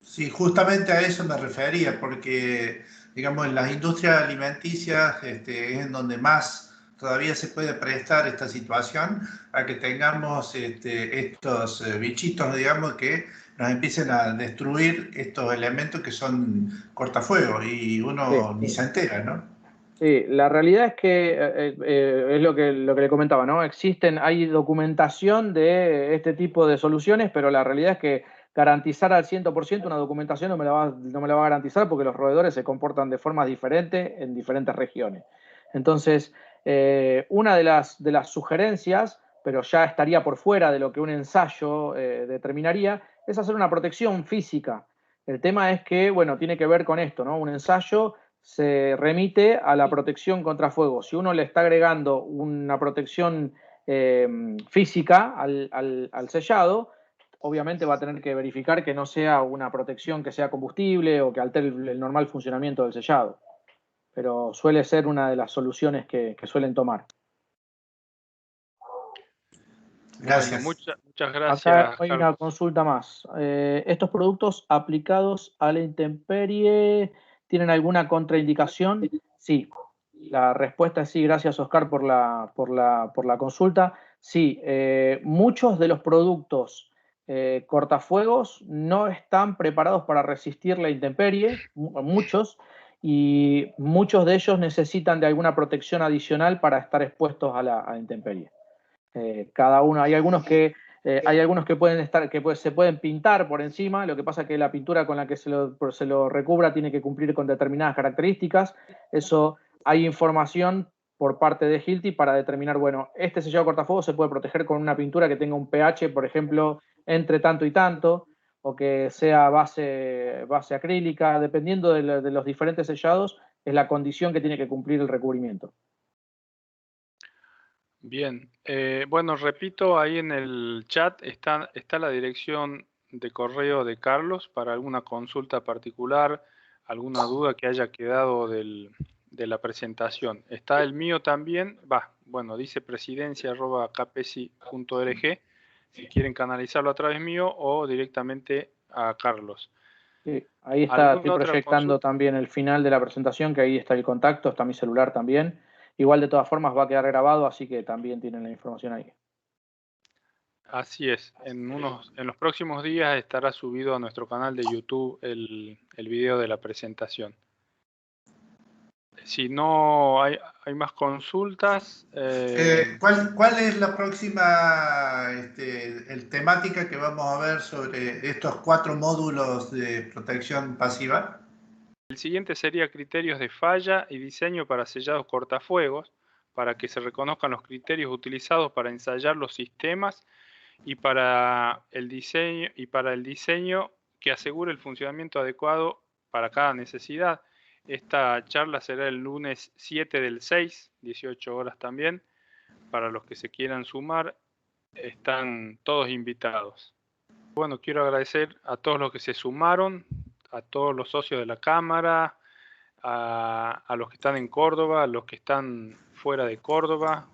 Sí, justamente a eso me refería, porque, digamos, en las industrias alimenticias es en donde más todavía se puede prestar esta situación a que tengamos estos bichitos, digamos, que nos empiecen a destruir estos elementos que son cortafuegos y uno ni se entera, ¿no? Sí, la realidad es que es lo que le comentaba, ¿no? Hay documentación de este tipo de soluciones, pero la realidad es que garantizar al 100% una documentación no me la va a garantizar porque los roedores se comportan de formas diferentes en diferentes regiones. Entonces, una de las sugerencias, pero ya estaría por fuera de lo que un ensayo determinaría, es hacer una protección física. El tema es que, bueno, tiene que ver con esto, ¿no? Un ensayo se remite a la protección contra fuego. Si uno le está agregando una protección física al sellado, obviamente va a tener que verificar que no sea una protección que sea combustible o que altere el normal funcionamiento del sellado. Pero suele ser una de las soluciones que suelen tomar. Gracias. Bueno, muchas gracias. Acá hay Carlos. una consulta más. ¿Estos productos aplicados a la intemperie tienen alguna contraindicación? Sí. La respuesta es sí. Gracias, Oscar, por la consulta. Sí, muchos de los productos cortafuegos no están preparados para resistir la intemperie, muchos, y muchos de ellos necesitan de alguna protección adicional para estar expuestos a la intemperie. Cada uno, hay algunos que pueden estar, se pueden pintar por encima. Lo que pasa es que la pintura con la que se lo recubra tiene que cumplir con determinadas características. Eso hay información por parte de Hilti para determinar, bueno, este sellado cortafuego se puede proteger con una pintura que tenga un pH, por ejemplo, entre tanto y tanto, o que sea base acrílica, dependiendo de los diferentes sellados, es la condición que tiene que cumplir el recubrimiento. Bien, bueno, repito, ahí en el chat está la dirección de correo de Carlos para alguna consulta particular, alguna duda que haya quedado de la presentación. Está el mío también, bueno, dice presidencia@kpesi.org, si quieren canalizarlo a través mío o directamente a Carlos. Sí, ahí está, estoy proyectando también el final de la presentación, que ahí está el contacto, está mi celular también. Igual de todas formas va a quedar grabado, así que también tienen la información ahí. Así es, en los próximos días estará subido a nuestro canal de YouTube el video de la presentación. Si no hay más consultas. ¿Cuál es la próxima temática que vamos a ver sobre estos 4 módulos de protección pasiva? El siguiente sería criterios de falla y diseño para sellados cortafuegos. para que se reconozcan los criterios utilizados para ensayar los sistemas y para el diseño que asegure el funcionamiento adecuado para cada necesidad. Esta charla será el lunes 7 del 6, 18 horas también. Para los que se quieran sumar, están todos invitados. Bueno, quiero agradecer a todos los que se sumaron, a todos los socios de la Cámara, a los que están en Córdoba, a los que están fuera de Córdoba,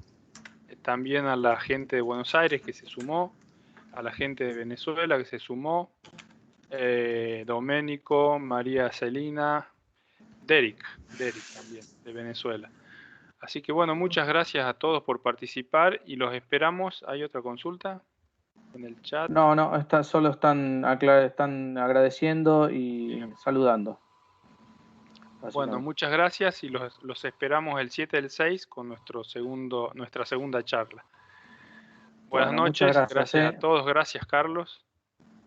también a la gente de Buenos Aires que se sumó, a la gente de Venezuela que se sumó, Doménico, María Celina, Derek también, de Venezuela. Así que bueno, muchas gracias a todos por participar y los esperamos. ¿Hay otra consulta en el chat? No, solo están agradeciendo y Bien. saludando. Bueno, muchas gracias y los esperamos el 7 del 6 con nuestra segunda charla. Buenas noches, gracias a todos, gracias Carlos.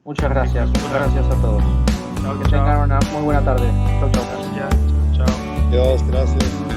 Muchas gracias a todos. Chao, Que tengan una muy buena tarde. Chau, chau. Gracias, chao. Dios, gracias.